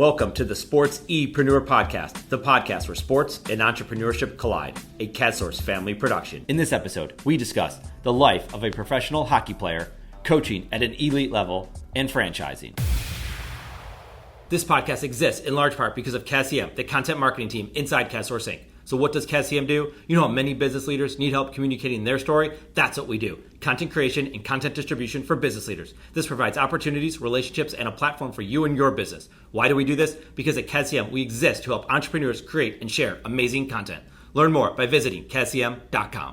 Welcome to the SportsEpreneur Podcast, the podcast where sports and entrepreneurship collide, a CatSource family production. In this episode, we discuss the life of a professional hockey player, coaching at an elite level, and franchising. This podcast exists in large part because of CASIM, the content marketing team inside CatSource Inc. So what does CASIM do? You know how many business leaders need help communicating their story? That's what we do. Content creation and content distribution for business leaders. This provides opportunities, relationships, and a platform for you and your business. Why do we do this? Because at CASIM, we exist to help entrepreneurs create and share amazing content. Learn more by visiting CASIM.com.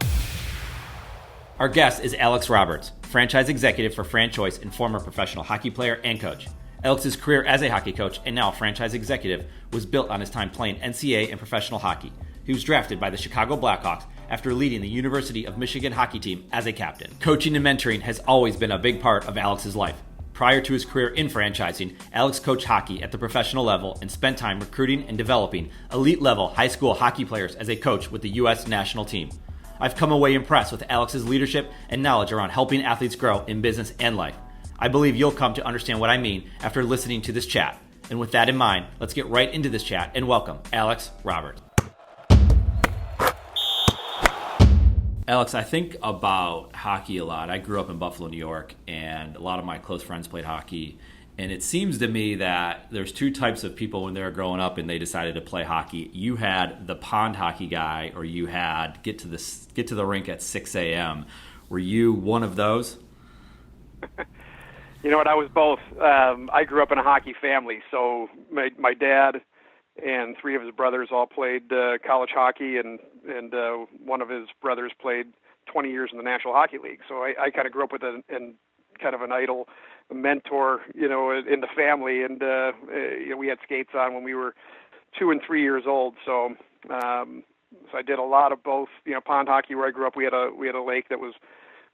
Our guest is Alex Roberts, franchise executive for FranChoice and former professional hockey player and coach. Alex's career as a hockey coach and now franchise executive was built on his time playing NCAA and professional hockey. He was drafted by the Chicago Blackhawks after leading the University of Michigan hockey team as a captain. Coaching and mentoring has always been a big part of Alex's life. Prior to his career in franchising, Alex coached hockey at the professional level and spent time recruiting and developing elite-level high school hockey players as a coach with the U.S. national team. I've come away impressed with Alex's leadership and knowledge around helping athletes grow in business and life. I believe you'll come to understand what I mean after listening to this chat. And with that in mind, let's get right into this chat and welcome Alex Roberts. Alex, I think about hockey a lot. I grew up in Buffalo, New York, and a lot of my close friends played hockey. And it seems to me that there's two types of people when they were growing up and they decided to play hockey. You had the pond hockey guy, or you had get to the rink at 6 a.m. Were you one of those? You know what? I was both. I grew up in a hockey family, so my dad and three of his brothers all played college hockey, and one of his brothers played 20 years in the National Hockey League. So I kind of grew up with kind of an idol, a mentor, in the family, and we had skates on when we were 2 and 3 years old. So I did a lot of both. Pond hockey where I grew up. We had a lake that was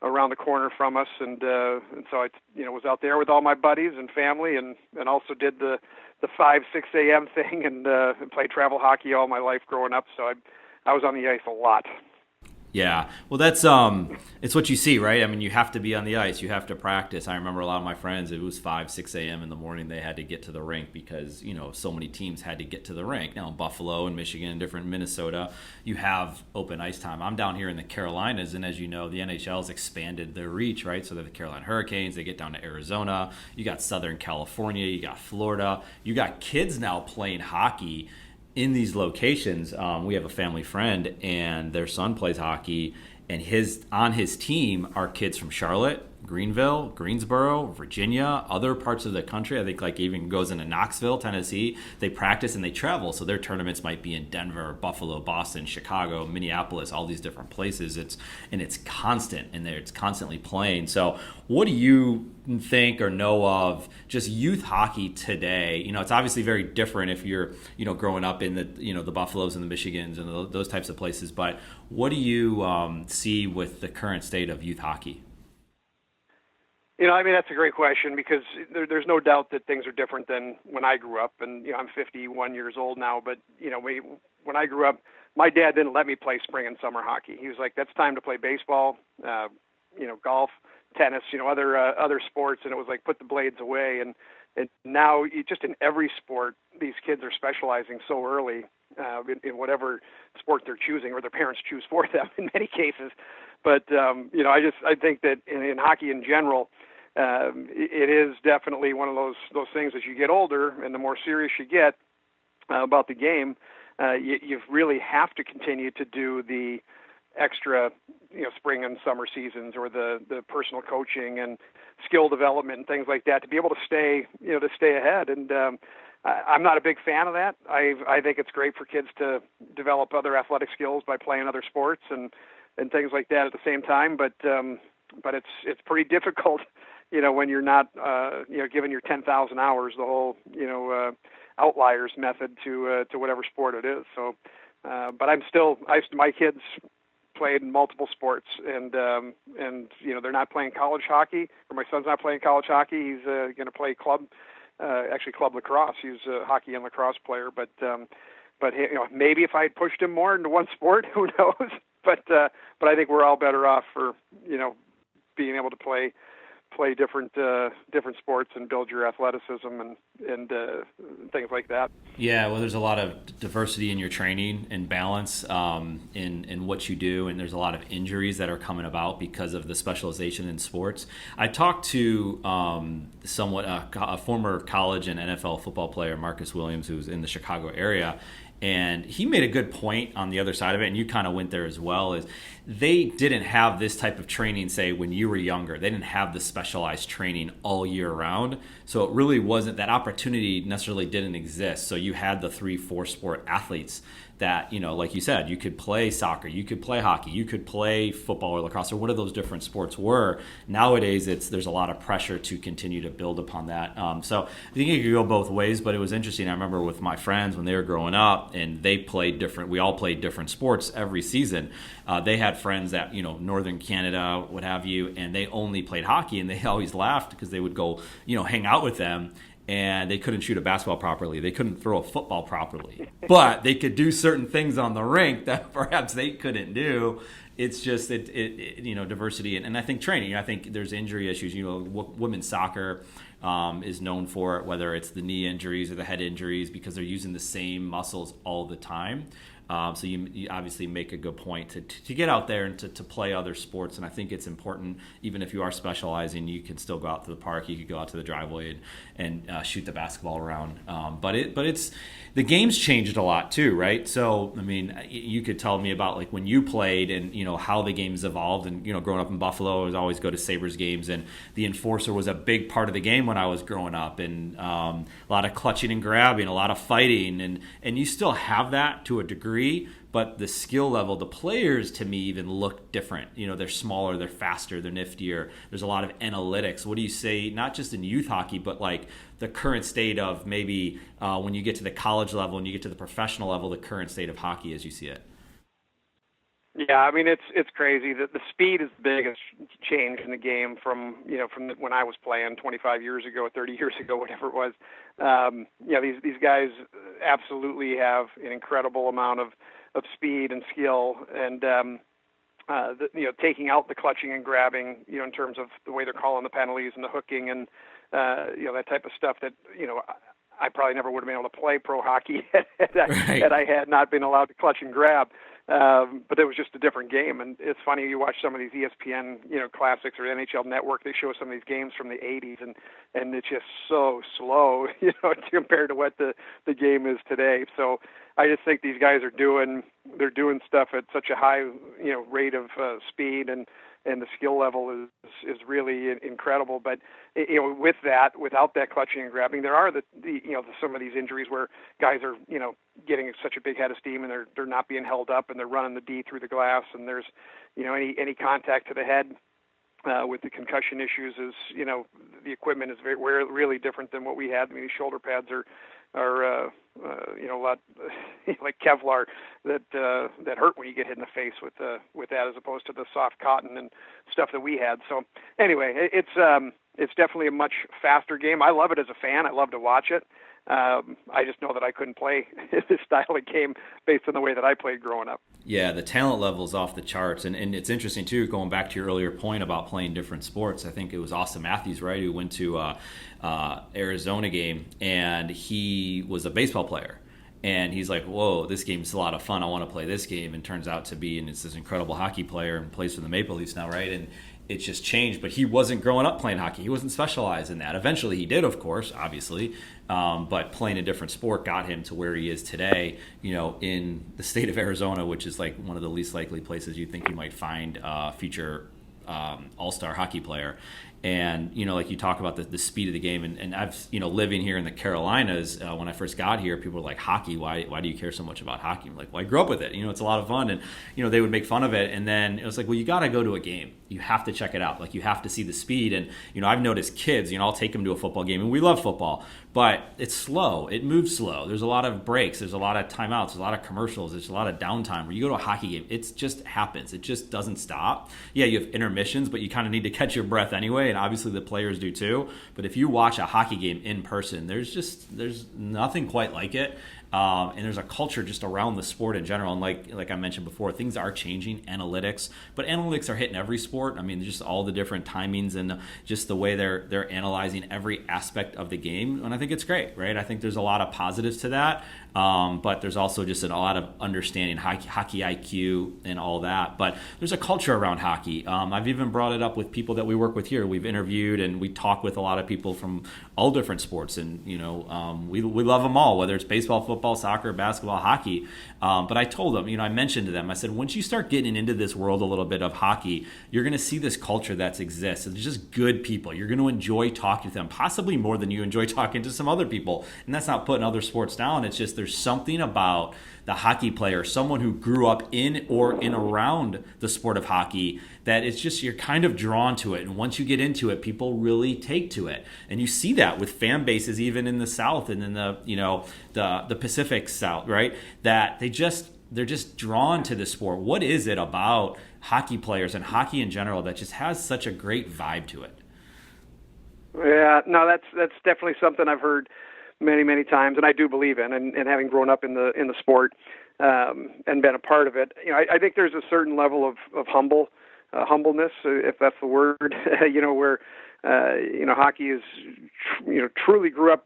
around the corner from us, and so I was out there with all my buddies and family, and also did the 5-6 a.m. thing, and played travel hockey all my life growing up. So I was on the ice a lot. Yeah, well, that's it's what you see, right? I mean, you have to be on the ice, you have to practice. I remember a lot of my friends, it was 5-6 a.m. in the morning, they had to get to the rink because so many teams had to get to the rink. Now in Buffalo and Michigan and different Minnesota, you have open ice time. I'm down here in the Carolinas, and as you know, the NHL has expanded their reach, right? So they're the Carolina Hurricanes, they get down to Arizona, you got Southern California, you got Florida, you got kids now playing hockey in these locations. We have a family friend, and their son plays hockey, and on his team are kids from Charlotte, Greenville, Greensboro, Virginia, other parts of the country. I think even goes into Knoxville, Tennessee. They practice and they travel, so their tournaments might be in Denver, Buffalo, Boston, Chicago, Minneapolis, all these different places. It's constant, and it's constantly playing. So what do you think or know of just youth hockey today? It's obviously very different if you're growing up in the the Buffaloes and the Michigans and those types of places, but what do you see with the current state of youth hockey? That's a great question, because there's no doubt that things are different than when I grew up. And, I'm 51 years old now, but, when I grew up, my dad didn't let me play spring and summer hockey. He was like, that's time to play baseball, golf, tennis, other sports. And it was like, put the blades away. And now just in every sport, these kids are specializing so early in whatever sport they're choosing, or their parents choose for them in many cases. But, I think that in hockey in general, it is definitely one of those things as you get older and the more serious you get about the game, you really have to continue to do the extra, spring and summer seasons, or the personal coaching and skill development and things like that to be able to stay ahead. And I'm not a big fan of that. I think it's great for kids to develop other athletic skills by playing other sports and things like that at the same time. But it's pretty difficult, when you're not, given your 10,000 hours, the whole, outliers method to whatever sport it is. So, but my kids played in multiple sports, and they're not playing college hockey, or my son's not playing college hockey. He's going to play club lacrosse. He's a hockey and lacrosse player, but maybe if I had pushed him more into one sport, who knows? But I think we're all better off for being able to play play different sports and build your athleticism and things like that. Yeah, well, there's a lot of diversity in your training and balance in what you do, and there's a lot of injuries that are coming about because of the specialization in sports. I talked to a former college and NFL football player, Marcus Williams, who's in the Chicago area, and he made a good point on the other side of it, and you kind of went there as well, is they didn't have this type of training, say, when you were younger. They didn't have the specialized training all year round. So it really wasn't, that opportunity necessarily didn't exist. So you had the 3-4 sport athletes that, like you said, you could play soccer, you could play hockey, you could play football or lacrosse, or whatever those different sports were. Nowadays, there's a lot of pressure to continue to build upon that. So I think it could go both ways, but it was interesting. I remember with my friends when they were growing up, and we all played different sports every season. They had friends that, Northern Canada, what have you, and they only played hockey, and they always laughed because they would go, hang out with them, and they couldn't shoot a basketball properly. They couldn't throw a football properly. But they could do certain things on the rink that perhaps they couldn't do. It's just, diversity. And I think training, I think there's injury issues. Women's soccer is known for it, whether it's the knee injuries or the head injuries, because they're using the same muscles all the time. So you obviously make a good point to get out there and to play other sports. And I think it's important, even if you are specializing, you can still go out to the park, you could go out to the driveway and shoot the basketball around. But it's the game's changed a lot too, right? So, I mean, you could tell me about like when you played and, how the game's evolved. And, growing up in Buffalo, I would always go to Sabres games, and the enforcer was a big part of the game when I was growing up, and a lot of clutching and grabbing, a lot of fighting, and you still have that to a degree. But the skill level, the players to me even look different. They're smaller, they're faster, they're niftier. There's a lot of analytics. What do you say, not just in youth hockey, but like the current state of maybe when you get to the college level and you get to the professional level, the current state of hockey as you see it? Yeah, I mean, it's crazy. The speed is the biggest change in the game from when I was playing 25 years ago, 30 years ago, whatever it was. These guys absolutely have an incredible amount of speed and skill, and taking out the clutching and grabbing, in terms of the way they're calling the penalties and the hooking and that type of stuff that I probably never would have been able to play pro hockey had I had not been allowed to clutch and grab. But it was just a different game. And it's funny, you watch some of these ESPN, classics or NHL Network, they show some of these games from the 80s and it's just so slow, compared to what the game is today. So I just think these guys are doing stuff at such a high, rate of speed, and the skill level is really incredible. But without that clutching and grabbing, there are some of these injuries where guys are getting such a big head of steam, and they're not being held up, and they're running the D through the glass, and there's any contact to the head. With the concussion issues, is the equipment is really different than what we had. I mean, these shoulder pads are a lot like Kevlar that hurt when you get hit in the face with that, as opposed to the soft cotton and stuff that we had. So anyway, it's definitely a much faster game. I love it as a fan. I love to watch it. I just know that I couldn't play this style of game based on the way that I played growing up. Yeah, the talent level is off the charts. And it's interesting, too, going back to your earlier point about playing different sports. I think it was Austin Matthews, right, who went to Arizona game, and he was a baseball player. And he's like, whoa, this game's a lot of fun. I want to play this game. And turns out to be, and it's this incredible hockey player and plays for the Maple Leafs now, right? And it's just changed. But he wasn't growing up playing hockey. He wasn't specialized in that. Eventually he did, of course, obviously. But playing a different sport got him to where he is today, in the state of Arizona, which is like one of the least likely places you think you might find a future all-star hockey player. And, like you talk about the speed of the game. And I've, living here in the Carolinas, when I first got here, people were like, hockey, why do you care so much about hockey? I'm like, well, I grew up with it. It's a lot of fun. And, they would make fun of it. And then it was like, well, you got to go to a game. You have to check it out. Like, you have to see the speed. And, I've noticed kids, I'll take them to a football game, and we love football. But it's slow. It moves slow. There's a lot of breaks. There's a lot of timeouts. There's a lot of commercials. There's a lot of downtime. Where you go to a hockey game, it just happens. It just doesn't stop. Yeah, you have intermissions, but you kind of need to catch your breath anyway and obviously the players do too. But if you watch a hockey game in person, there's nothing quite like it. And there's a culture just around the sport in general. And like I mentioned before, things are changing, analytics. But analytics are hitting every sport. I mean, just all the different timings and just the way they're analyzing every aspect of the game. And I think it's great, right? I think there's a lot of positives to that. But there's also just a lot of understanding hockey IQ and all that. But there's a culture around hockey. I've even brought it up with people that we work with here. We've interviewed and we talk with a lot of people from all different sports. And, we love them all, whether it's baseball, football, soccer, basketball, hockey. But I told them, I mentioned to them, I said, once you start getting into this world a little bit of hockey, you're going to see this culture that exists. It's just good people. You're going to enjoy talking to them, possibly more than you enjoy talking to some other people. And that's not putting other sports down. It's just there's something about the hockey player, someone who grew up in or in around the sport of hockey, that it's just you're kind of drawn to it. And once you get into it, people really take to it. And you see that with fan bases even in the South and in the Pacific South, right? That they're just drawn to the sport. What is it about hockey players and hockey in general that just has such a great vibe to it? Yeah, no, that's definitely something I've heard many times, and I do believe in. And having grown up in the sport and been a part of it, I think there's a certain level of humbleness, if that's the word, where hockey is truly grew up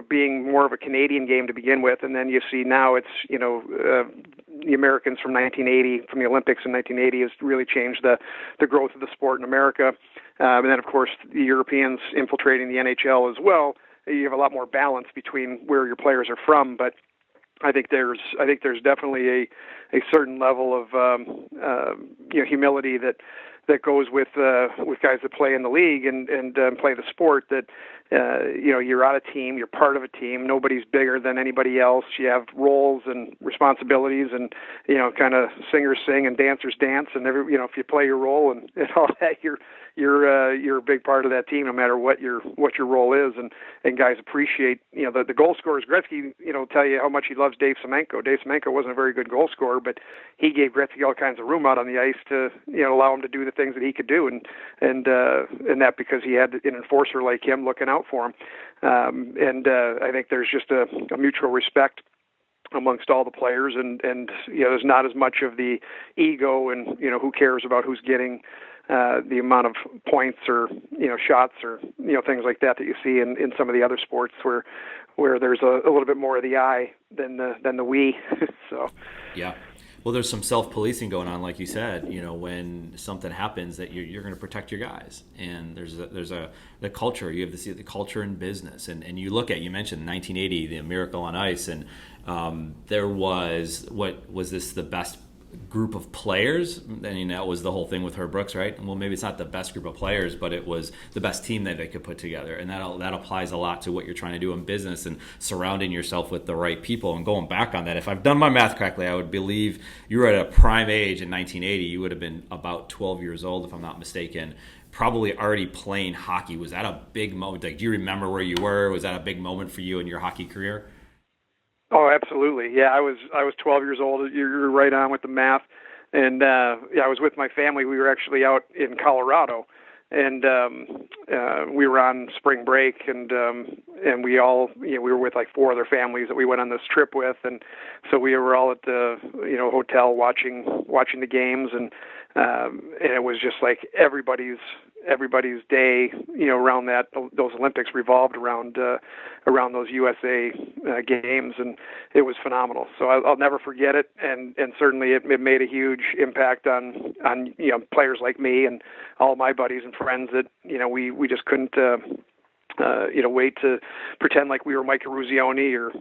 being more of a Canadian game to begin with, and then you see now it's the Americans from 1980, from the Olympics in 1980, has really changed the growth of the sport in America, and then of course the Europeans infiltrating the NHL as well. You have a lot more balance between where your players are from, but I think there's definitely a certain level of humility that goes with guys that play in the league and play the sport. That you're on a team, you're part of a team. Nobody's bigger than anybody else. You have roles and responsibilities, and kind of singers sing and dancers dance, and if you play your role and all that, you're a big part of that team, no matter what your role is. And guys appreciate the goal scorers. Gretzky tell you how much he loves Dave Semenko. Dave Semenko wasn't a very good goal scorer, but he gave Gretzky all kinds of room out on the ice to allow him to do the things that he could do, and that because he had an enforcer like him looking out for him. I think there's just a mutual respect amongst all the players, and there's not as much of the ego and who cares about who's getting the amount of points or shots or things like that you see in some of the other sports where there's a little bit more of the I than the we. So yeah. Well, there's some self-policing going on, like you said. When something happens, that you're going to protect your guys, and there's the culture. You have to see the culture in business, and you look at, you mentioned 1980, the Miracle on Ice, and there was the best group of players. I mean, that was the whole thing with Herb Brooks, right? Well, maybe it's not the best group of players, but it was the best team that they could put together. And that applies a lot to what you're trying to do in business and surrounding yourself with the right people. And going back on that, if I've done my math correctly, I would believe you were at a prime age in 1980. You would have been about 12 years old, if I'm not mistaken, probably already playing hockey. Was that a big moment? Like, do you remember where you were? Was that a big moment for you in your hockey career? Oh, absolutely. Yeah, I was 12 years old. You're right on with the math. And I was with my family. We were actually out in Colorado, and we were on spring break, and we all we were with like 4 other families that we went on this trip with, and so we were all at the hotel watching the games, and it was just like everybody's day, around those Olympics revolved around those USA games, and it was phenomenal. So I'll never forget it, and certainly it made a huge impact on players like me and all my buddies and friends that we just couldn't wait to pretend like we were Mike Eruzione or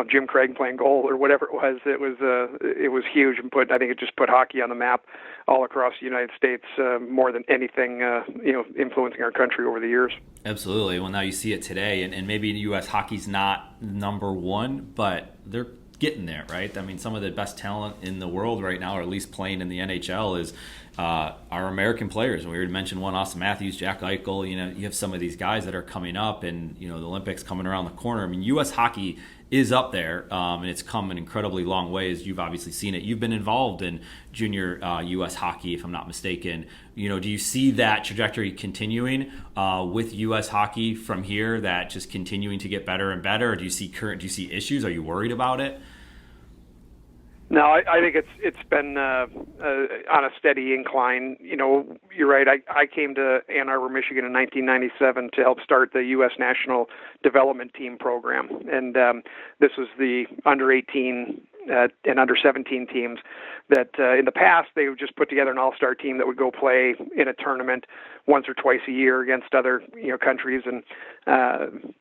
Jim Craig playing goal or whatever it was. It was huge, and I think it just put hockey on the map all across the United States, more than anything influencing our country over the years. Absolutely. Well, now you see it today, and maybe U.S. hockey's not number one, but they're getting there, right? I mean, some of the best talent in the world right now, or at least playing in the NHL, is our American players. And we already mentioned one, Austin Matthews, Jack Eichel. You have some of these guys that are coming up, and the Olympics coming around the corner. I mean, U.S. hockey is up there, and it's come in incredibly long ways. You've obviously seen it. You've been involved in junior U.S. hockey, if I'm not mistaken. Do you see that trajectory continuing with U.S. hockey from here, that just continuing to get better and better? Or do you see issues? Are you worried about it? No, I think it's been on a steady incline. You're right. I came to Ann Arbor, Michigan in 1997 to help start the U.S. National Development Team program, and this was the under 18 and under 17 teams that in the past they would just put together an all-star team that would go play in a tournament once or twice a year against other countries. And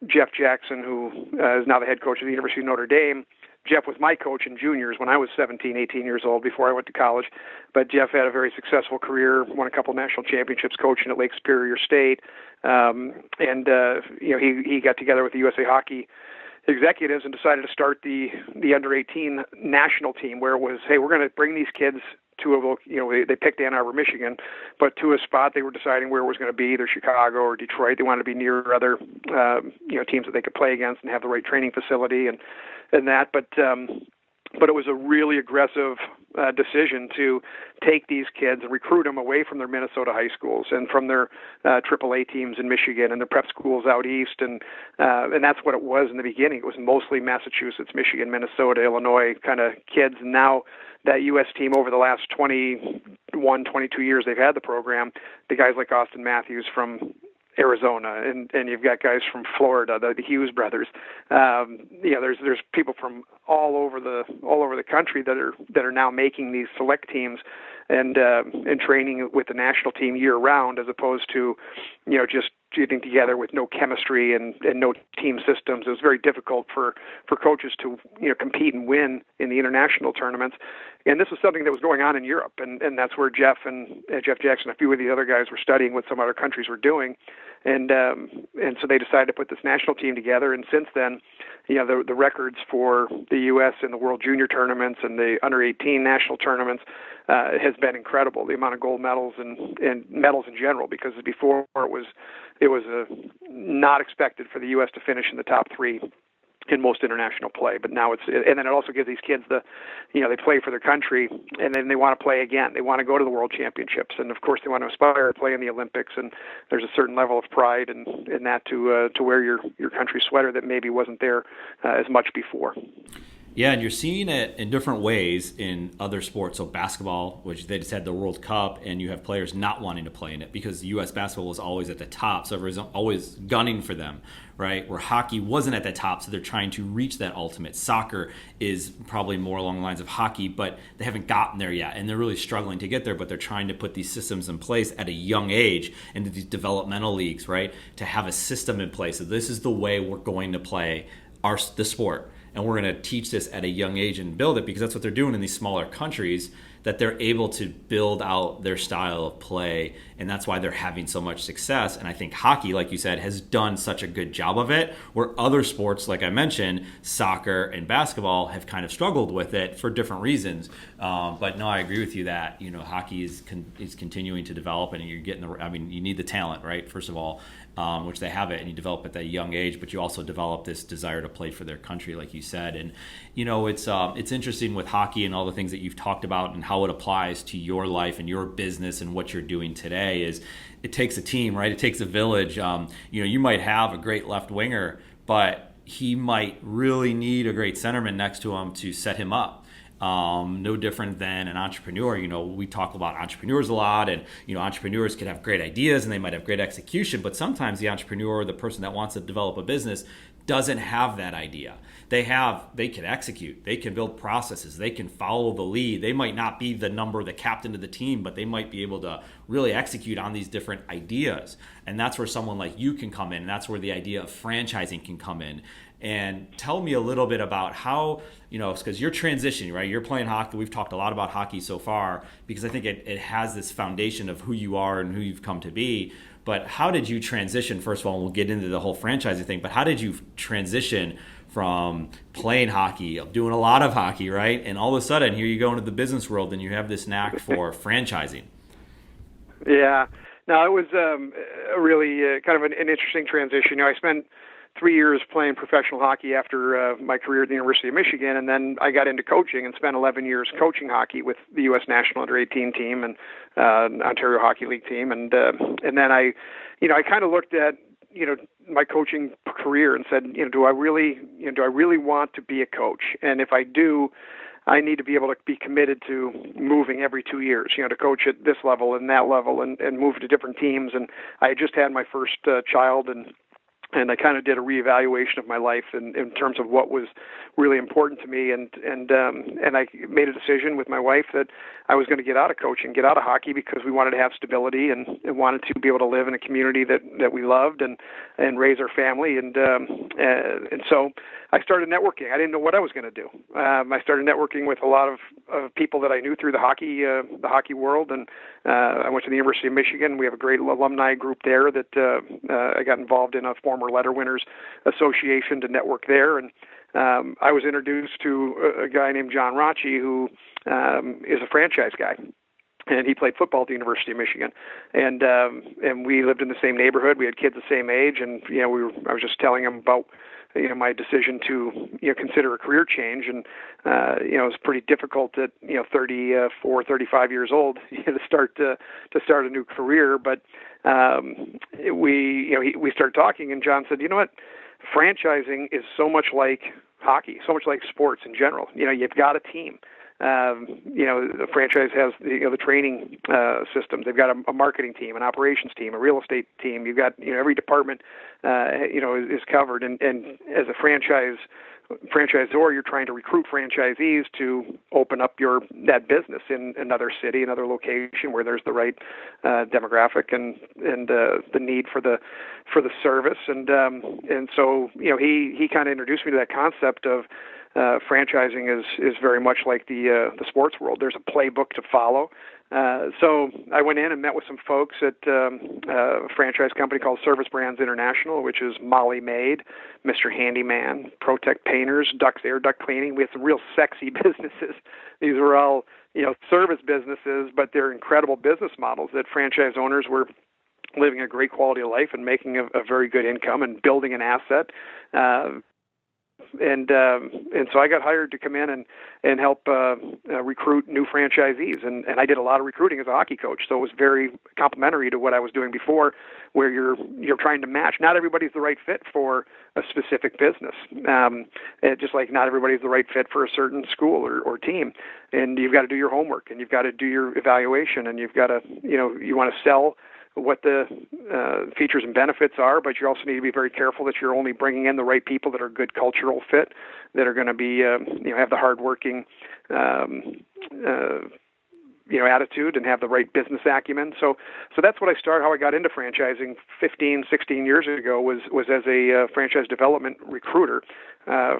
Jeff Jackson, who is now the head coach of the University of Notre Dame. Jeff was my coach in juniors when I was 17, 18 years old before I went to college. But Jeff had a very successful career, won a couple national championships coaching at Lake Superior State. He got together with the USA Hockey executives and decided to start the under 18 national team, where it was, hey, we're going to bring these kids to they picked Ann Arbor, Michigan, but to a spot they were deciding where it was going to be, either Chicago or Detroit. They wanted to be near other teams that they could play against and have the right training facility and that. But it was a really aggressive decision to take these kids and recruit them away from their Minnesota high schools and from their AAA teams in Michigan and the prep schools out east, and that's what it was in the beginning. It was mostly Massachusetts, Michigan, Minnesota, Illinois kind of kids, and now that U.S. team over the last 21, 22 years they've had the program, the guys like Austin Matthews from Arizona, and you've got guys from Florida, the Hughes brothers. There's people from all over the country that are now making these select teams and training with the national team year round, as opposed to just getting together with no chemistry and no team systems. It was very difficult for coaches to compete and win in the international tournaments. And this was something that was going on in Europe, and that's where Jeff Jackson, a few of the other guys were studying what some other countries were doing, and so they decided to put this national team together. And since then, the records for the U.S. in the World Junior tournaments and the under 18 national tournaments has been incredible. The amount of gold medals and medals in general, because before it was not expected for the U.S. to finish in the top three in most international play, but now and then it also gives these kids they play for their country, and then they want to play again. They want to go to the World Championships, and of course they want to aspire to play in the Olympics. And there's a certain level of pride in that to wear your country sweater that maybe wasn't there as much before. Yeah, and you're seeing it in different ways in other sports. So basketball, which they just had the World Cup, and you have players not wanting to play in it because U.S. basketball was always at the top, so everyone's always gunning for them, right? Where hockey wasn't at the top, so they're trying to reach that ultimate. Soccer is probably more along the lines of hockey, but they haven't gotten there yet, and they're really struggling to get there, but they're trying to put these systems in place at a young age into these developmental leagues, right? To have a system in place. So this is the way we're going to play the sport. And we're going to teach this at a young age and build it, because that's what they're doing in these smaller countries, that they're able to build out their style of play. And that's why they're having so much success. And I think hockey, like you said, has done such a good job of it, where other sports, like I mentioned, soccer and basketball, have kind of struggled with it for different reasons. But no, I agree with you that, hockey is continuing to develop, and you're getting you need the talent, right? First of all, which they have it, and you develop at that young age, but you also develop this desire to play for their country, like you said. And it's interesting with hockey and all the things that you've talked about and how it applies to your life and your business and what you're doing today. Is it takes a team, right? It takes a village. You might have a great left winger, but he might really need a great centerman next to him to set him up. No different than an entrepreneur. We talk about entrepreneurs a lot, and entrepreneurs can have great ideas and they might have great execution, but sometimes the entrepreneur, the person that wants to develop a business, doesn't have that idea. They can execute, they can build processes, they can follow the lead. They might not be the captain of the team, but they might be able to really execute on these different ideas. And that's where someone like you can come in, and that's where the idea of franchising can come in. And tell me a little bit about how, because you're transitioning, right? You're playing hockey. We've talked a lot about hockey so far, because I think it has this foundation of who you are and who you've come to be. But how did you transition? First of all, and we'll get into the whole franchising thing, but how did you transition from playing hockey, doing a lot of hockey, right? And all of a sudden, here you go into the business world and you have this knack for franchising. Yeah. No, it was a really kind of an interesting transition. I spent 3 years playing professional hockey after my career at the University of Michigan, and then I got into coaching and spent 11 years coaching hockey with the U.S. National Under-18 team and Ontario Hockey League team, and then I kind of looked at my coaching career and said, do I really want to be a coach? And if I do, I need to be able to be committed to moving every 2 years, to coach at this level and that level and move to different teams. And I had just had my first child, and I kind of did a reevaluation of my life in terms of what was really important to me, and I made a decision with my wife that I was going to get out of coaching, get out of hockey, because we wanted to have stability and wanted to be able to live in a community that we loved and raise our family, and so I started networking. I didn't know what I was going to do. I started networking with a lot of people that I knew through the hockey world, and I went to the University of Michigan. We have a great alumni group there that I got involved in a former Letter Winners Association to network there, and I was introduced to a guy named John Rocci, who is a franchise guy, and he played football at the University of Michigan, and we lived in the same neighborhood. We had kids the same age, and I was just telling him about my decision to consider a career change, and it was pretty difficult at 34, 35 years old to start a new career. But we started talking, and John said, what, franchising is so much like hockey, so much like sports in general. You've got a team. The franchise has the training systems. They've got a marketing team, an operations team, a real estate team. You've got every department is covered. And as a franchisor, you're trying to recruit franchisees to open up that business in another city, another location where there's the right demographic and the need for the service. And so he kind of introduced me to that concept of franchising is very much like the sports world. There's a playbook to follow. So I went in and met with some folks at a franchise company called Service Brands International, which is Molly Maid, Mr. Handyman, Protect Painters, Ducks Air Duct Cleaning. We had some real sexy businesses. These were all service businesses, but they're incredible business models that franchise owners were living a great quality of life and making a very good income and building an asset. And so I got hired to come in and help recruit new franchisees, and I did a lot of recruiting as a hockey coach. So it was very complementary to what I was doing before, where you're trying to match. Not everybody's the right fit for a specific business, just like not everybody's the right fit for a certain school or team. And you've got to do your homework, and you've got to do your evaluation, and you've got to you want to sell what the features and benefits are, but you also need to be very careful that you're only bringing in the right people that are good cultural fit, that are going to be, have the hardworking, attitude and have the right business acumen. So that's what I started. How I got into franchising 15, 16 years ago was as a franchise development recruiter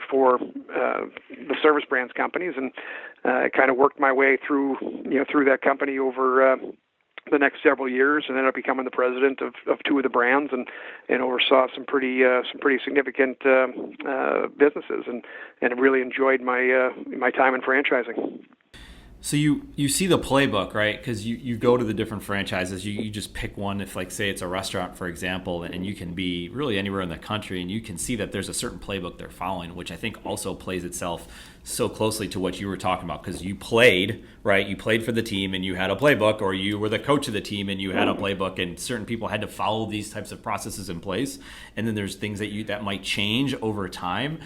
for the Service Brands companies, and I kind of worked my way through that company over the next several years, and ended up becoming the president of two of the brands, and oversaw some pretty significant businesses, and really enjoyed my time in franchising. So you see the playbook, right? Because you go to the different franchises, you just pick one. If, like, say it's a restaurant, for example, and you can be really anywhere in the country, and you can see that there's a certain playbook they're following, which I think also plays itself so closely to what you were talking about, because you played, right? You played for the team and you had a playbook, or you were the coach of the team and you had a playbook, and certain people had to follow these types of processes in place. And then there's things that might change over time,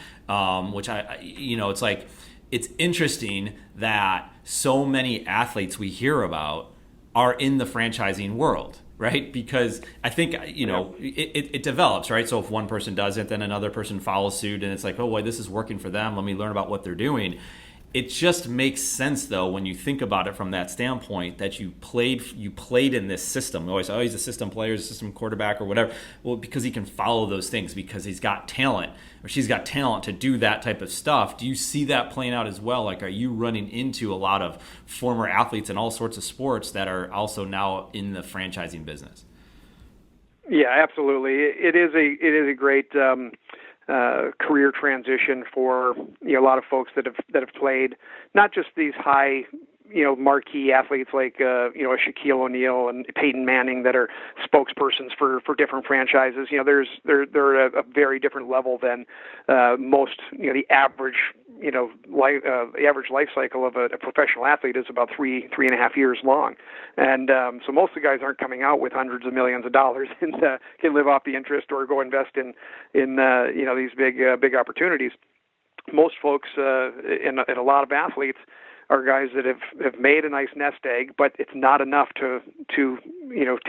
which it's like, it's interesting that so many athletes we hear about are in the franchising world, right? Because I think, it develops, right? So if one person does it, then another person follows suit, and it's like, oh, boy, this is working for them. Let me learn about what they're doing. It just makes sense, though, when you think about it from that standpoint, that you played in this system. You always say, oh, he's a system player, he's a system quarterback, or whatever. Well, because he can follow those things, because he's got talent, or she's got talent to do that type of stuff. Do you see that playing out as well? Like, are you running into a lot of former athletes in all sorts of sports that are also now in the franchising business? Yeah, absolutely. It is a great career transition for a lot of folks that have played not just these high marquee athletes like, a Shaquille O'Neal and Peyton Manning that are spokespersons for different franchises. They're at a very different level than most, the average, the average life cycle of a professional athlete is about 3.5 years long. And so most of the guys aren't coming out with hundreds of millions of dollars and can live off the interest or go invest in these big opportunities. Most folks and a lot of athletes are guys that have made a nice nest egg, but it's not enough to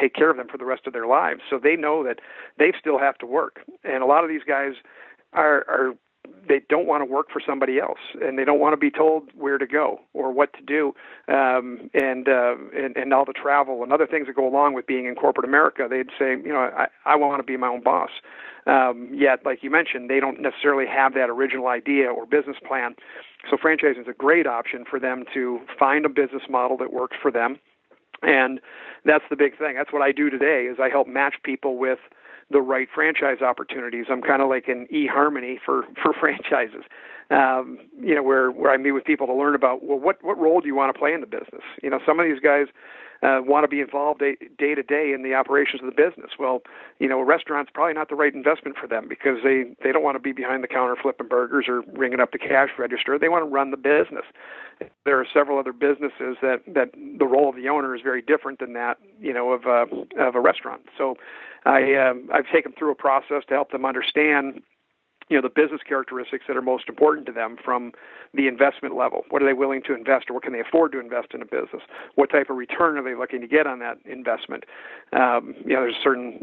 take care of them for the rest of their lives. So they know that they still have to work. And a lot of these guys they don't want to work for somebody else, and they don't want to be told where to go or what to do, and all the travel and other things that go along with being in corporate America. They'd say, I want to be my own boss. Yet, like you mentioned, they don't necessarily have that original idea or business plan. So franchising is a great option for them to find a business model that works for them. And that's the big thing. That's what I do today is I help match people with the right franchise opportunities. I'm kind of like an eHarmony for franchises, where I meet with people to learn about, well, what role do you want to play in the business? Some of these guys want to be involved day to day in the operations of the business. Well, a restaurant's probably not the right investment for them because they don't want to be behind the counter flipping burgers or ringing up the cash register. They want to run the business. There are several other businesses that the role of the owner is very different than that, of a restaurant. So I've taken through a process to help them understand the business characteristics that are most important to them from the investment level. What are they willing to invest, or what can they afford to invest in a business? What type of return are they looking to get on that investment? There's certain,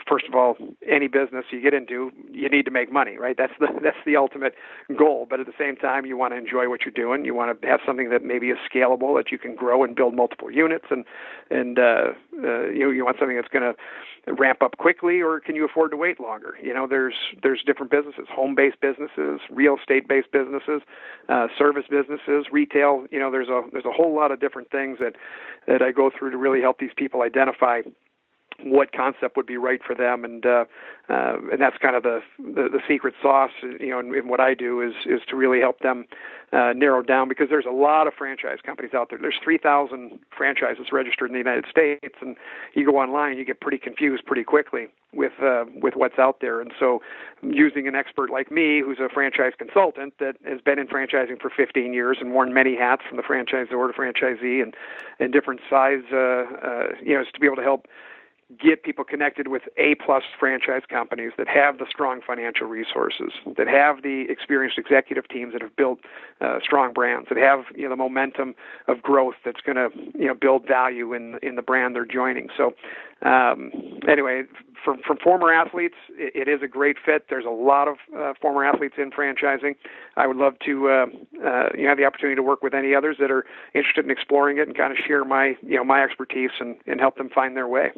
first of all, any business you get into, you need to make money, right? That's the ultimate goal. But at the same time, you want to enjoy what you're doing. You want to have something that maybe is scalable, that you can grow and build multiple units, and you want something that's going to ramp up quickly, or can you afford to wait longer? There's different businesses, home-based businesses, real estate-based businesses, service businesses, retail. There's a whole lot of different things that I go through to really help these people identify what concept would be right for them, and that's kind of the secret sauce, in what I do is to really help them narrow down, because there's a lot of franchise companies out there. There's 3,000 franchises registered in the United States, and you go online, you get pretty confused pretty quickly with what's out there. And so using an expert like me, who's a franchise consultant that has been in franchising for 15 years and worn many hats from the franchisor to franchisee and different size, is to be able to help get people connected with A-plus franchise companies that have the strong financial resources, that have the experienced executive teams that have built strong brands, that have the momentum of growth that's going to build value in the brand they're joining. So anyway, from former athletes, it is a great fit. There's a lot of former athletes in franchising. I would love to have the opportunity to work with any others that are interested in exploring it and kind of share my expertise and help them find their way.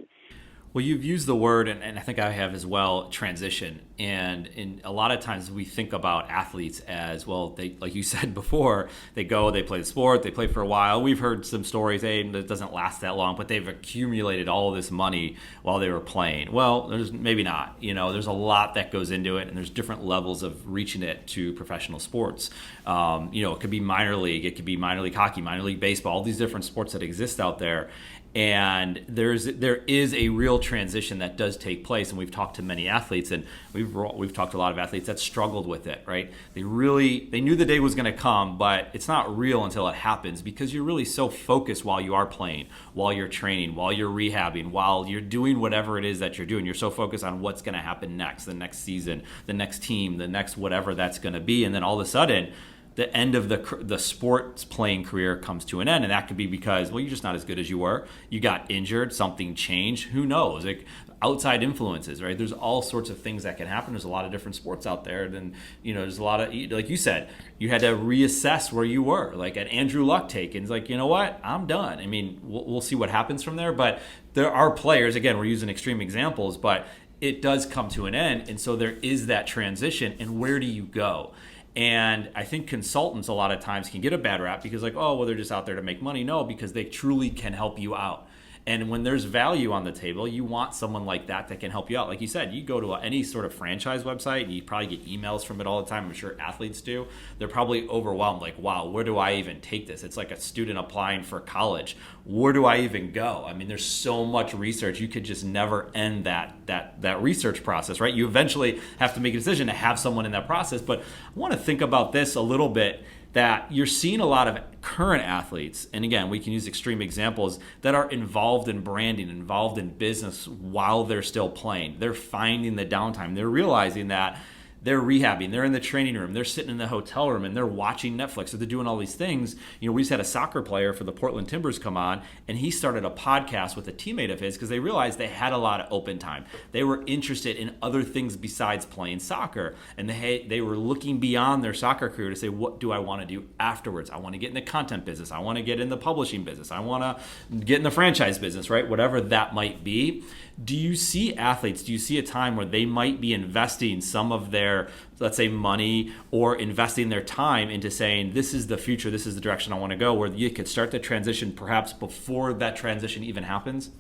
Well, you've used the word, and I think I have as well, transition. And a lot of times we think about athletes as, well, they, like you said before, they play the sport, they play for a while. We've heard some stories, it doesn't last that long, but they've accumulated all of this money while they were playing. Well, there's maybe not. There's a lot that goes into it, and there's different levels of reaching it to professional sports. It could be minor league, it could be minor league hockey, minor league baseball, all these different sports that exist out there. And there is a real transition that does take place, and we've talked to many athletes, and we've talked to a lot of athletes that struggled with it, right? They knew the day was going to come, but it's not real until it happens, because you're really so focused while you are playing, while you're training, while you're rehabbing, while you're doing whatever it is that you're doing. You're so focused on what's going to happen next, the next season, the next team, the next whatever that's going to be, and then all of a sudden, the end of the sports playing career comes to an end, and that could be because, well, you're just not as good as you were. You got injured, something changed. Who knows? Like outside influences, right? There's all sorts of things that can happen. There's a lot of different sports out there. Then there's a lot of, like you said, you had to reassess where you were. Like at Andrew Luck taken, it's like, you know what? I'm done. I mean, we'll see what happens from there. But there are players. Again, we're using extreme examples, but it does come to an end, and so there is that transition. And where do you go? And I think consultants a lot of times can get a bad rap because they're just out there to make money. No, because they truly can help you out. And when there's value on the table, you want someone like that can help you out. Like you said, you go to any sort of franchise website and you probably get emails from it all the time. I'm sure athletes do. They're probably overwhelmed, like, wow, where do I even take this? It's like a student applying for college. Where do I even go? I mean, there's so much research. You could just never end that research process, right? You eventually have to make a decision to have someone in that process. But I want to think about this a little bit, that you're seeing a lot of current athletes, and again, we can use extreme examples, that are involved in branding, involved in business while they're still playing. They're finding the downtime. They're realizing that they're rehabbing, they're in the training room, they're sitting in the hotel room, and they're watching Netflix, or they're doing all these things. We just had a soccer player for the Portland Timbers come on, and he started a podcast with a teammate of his because they realized they had a lot of open time. They were interested in other things besides playing soccer, and they were looking beyond their soccer career to say, what do I want to do afterwards? I want to get in the content business. I want to get in the publishing business. I want to get in the franchise business, right? Whatever that might be. Do you see athletes, do you see a time where they might be investing some of their, let's say, money, or investing their time into saying, this is the future, this is the direction I want to go, where you could start the transition perhaps before that transition even happens?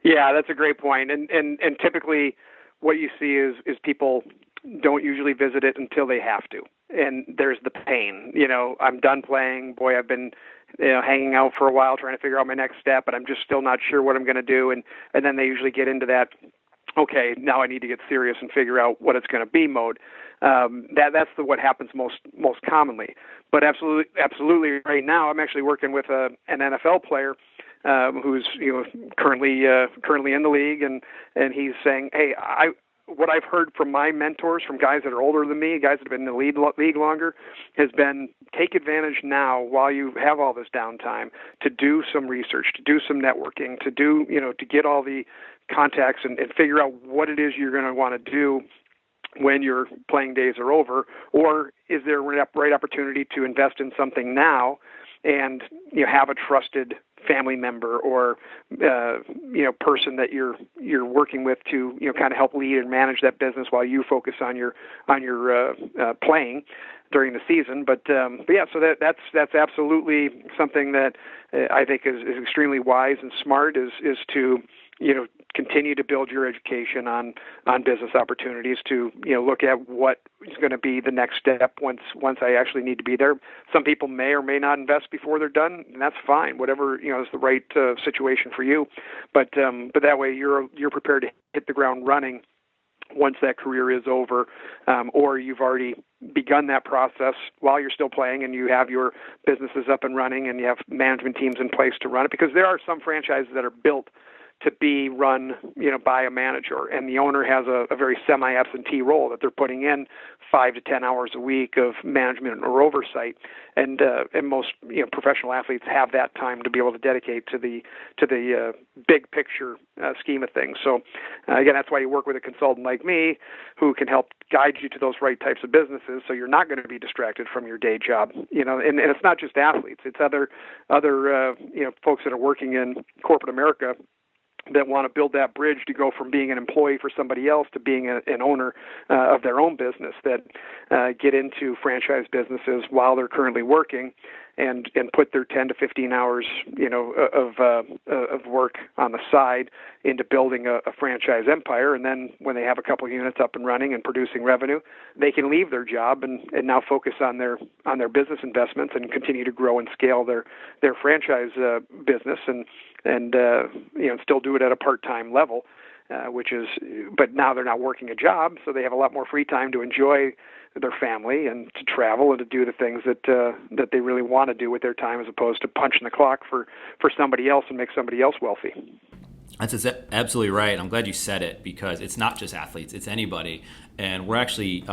Yeah, that's a great point. And typically what you see is people don't usually visit it until they have to. And there's the pain. I'm done playing. Boy, I've been hanging out for a while trying to figure out my next step, but I'm just still not sure what I'm going to do. And then they usually get into that, okay, now I need to get serious and figure out what it's going to be mode. That's what happens most commonly. But absolutely right now, I'm actually working with an NFL player who's currently in the league, and he's saying, hey, what I've heard from my mentors, from guys that are older than me, guys that have been in the league longer, has been take advantage now while you have all this downtime to do some research, to do some networking, to get all the contacts and figure out what it is you're going to want to do when your playing days are over, or is there a right opportunity to invest in something now and have a trusted family member or person that you're working with to kind of help lead and manage that business while you focus on your playing during the season. But yeah, so that's absolutely something that I think is extremely wise and smart is to continue to build your education on business opportunities, to look at what is going to be the next step once I actually need to be there. Some people may or may not invest before they're done, and that's fine. Whatever is the right situation for you, but that way you're prepared to hit the ground running once that career is over, or you've already begun that process while you're still playing and you have your businesses up and running and you have management teams in place to run it, because there are some franchises that are built to be run, by a manager, and the owner has a very semi-absentee role that they're putting in 5 to 10 hours a week of management or oversight, and most professional athletes have that time to be able to dedicate to the big picture scheme of things. So again, that's why you work with a consultant like me who can help guide you to those right types of businesses, so you're not going to be distracted from your day job. And it's not just athletes; it's other folks that are working in corporate America that want to build that bridge to go from being an employee for somebody else to being an owner of their own business, that get into franchise businesses while they're currently working and put their 10 to 15 hours, of work on the side into building a franchise empire. And then when they have a couple of units up and running and producing revenue, they can leave their job and now focus on their business investments and continue to grow and scale their franchise business and still do it at a part-time level, but now they're not working a job, so they have a lot more free time to enjoy their family and to travel and to do the things that they really want to do with their time, as opposed to punching the clock for somebody else and make somebody else wealthy. That's absolutely right. I'm glad you said it, because it's not just athletes, it's anybody. And we're actually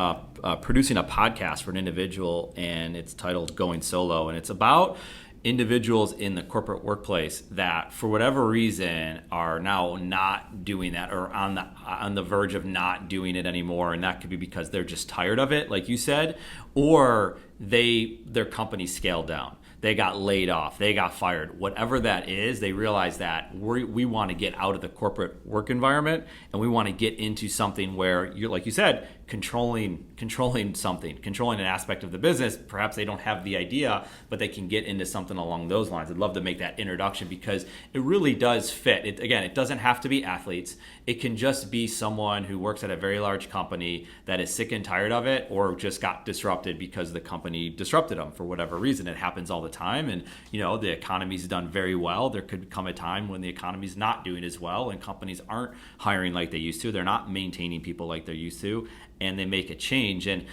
producing a podcast for an individual, and it's titled Going Solo, and it's about individuals in the corporate workplace that, for whatever reason, are now not doing that, or on the verge of not doing it anymore. And that could be because they're just tired of it, like you said, or their company scaled down. They got laid off, they got fired, whatever that is. They realize that we want to get out of the corporate work environment, and we want to get into something where, like you said, controlling something, controlling an aspect of the business. Perhaps they don't have the idea, but they can get into something along those lines. I'd love to make that introduction because it really does fit. It doesn't have to be athletes. It can just be someone who works at a very large company that is sick and tired of it, or just got disrupted because the company disrupted them for whatever reason. It happens all the time. And, the economy's done very well. There could come a time when the economy's not doing as well and companies aren't hiring like they used to. They're not maintaining people like they're used to, and they make a change. And,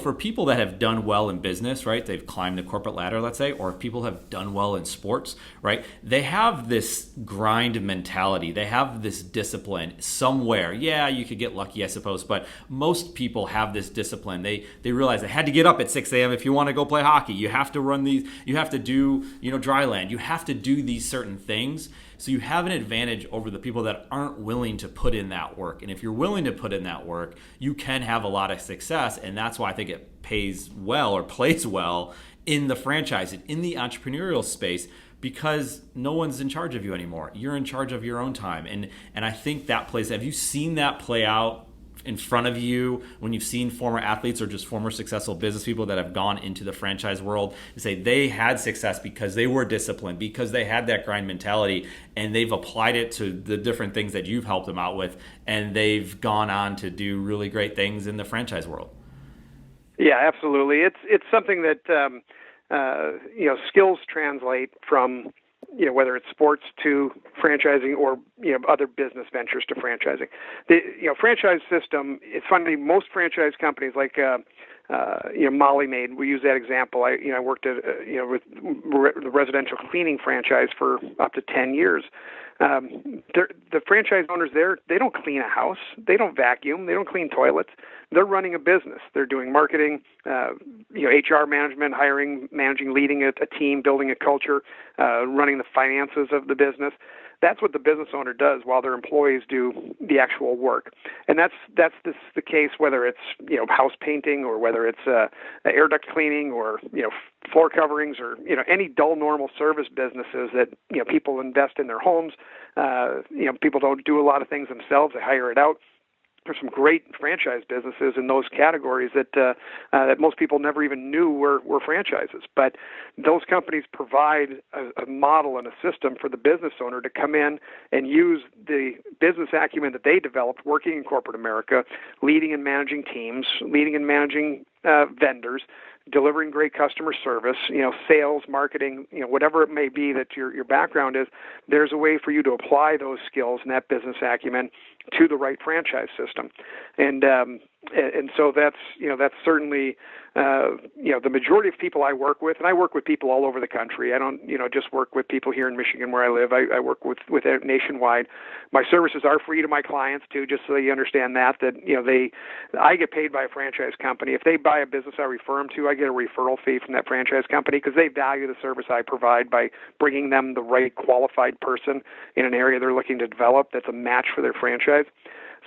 for people that have done well in business, right, they've climbed the corporate ladder, let's say, or if people have done well in sports, right, they have this grind mentality. They have this discipline somewhere. Yeah, you could get lucky, I suppose, but most people have this discipline. They realize they had to get up at 6 a.m. if you want to go play hockey. You have to run these, you have to do, dry land. You have to do these certain things. So you have an advantage over the people that aren't willing to put in that work. And if you're willing to put in that work, you can have a lot of success. And that's why I think it pays well or plays well in the franchise and in the entrepreneurial space, because no one's in charge of you anymore. You're in charge of your own time. And I think that plays. Have you seen that play out in front of you when you've seen former athletes or just former successful business people that have gone into the franchise world and say they had success because they were disciplined, because they had that grind mentality, and they've applied it to the different things that you've helped them out with, and they've gone on to do really great things in the franchise world? Yeah, absolutely. It's something that skills translate from whether it's sports to franchising or other business ventures to franchising. The franchise system. It's funny. Most franchise companies like Molly Maid. We use that example. I worked at with the residential cleaning franchise for up to 10 years. The franchise owners there, they don't clean a house. They don't vacuum. They don't clean toilets. They're running a business. They're doing marketing, HR management, hiring, managing, leading a team, building a culture, running the finances of the business. That's what the business owner does while their employees do the actual work. And that's the case whether it's house painting or whether it's air duct cleaning or floor coverings or any dull normal service businesses that people invest in their homes. People don't do a lot of things themselves; they hire it out. There's some great franchise businesses in those categories that most people never even knew were franchises. But those companies provide a model and a system for the business owner to come in and use the business acumen that they developed working in corporate America, leading and managing teams, leading and managing vendors, delivering great customer service, sales, marketing, whatever it may be that your background is. There's a way for you to apply those skills and that business acumen to the right franchise system, and so that's certainly the majority of people I work with, and I work with people all over the country. I don't just work with people here in Michigan where I live. I work with nationwide. My services are free to my clients too, just so you understand that I get paid by a franchise company. If they buy a business I refer them to, I get a referral fee from that franchise company because they value the service I provide by bringing them the right qualified person in an area they're looking to develop that's a match for their franchise.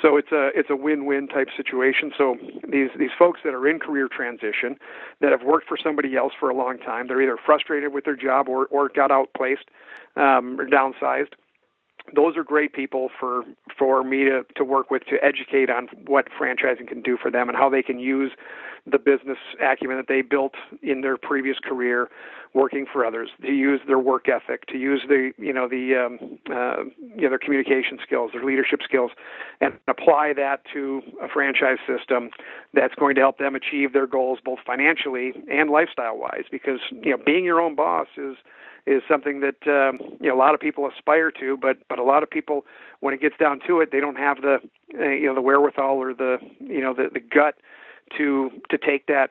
So it's a win-win type situation. So these folks that are in career transition, that have worked for somebody else for a long time, they're either frustrated with their job or got outplaced or downsized. Those are great people for me to work with, to educate on what franchising can do for them and how they can use the business acumen that they built in their previous career working for others, to use their work ethic, to use their communication skills, their leadership skills, and apply that to a franchise system that's going to help them achieve their goals both financially and lifestyle-wise. Because being your own boss is something that a lot of people aspire to, but a lot of people, when it gets down to it, they don't have the wherewithal or the gut to take that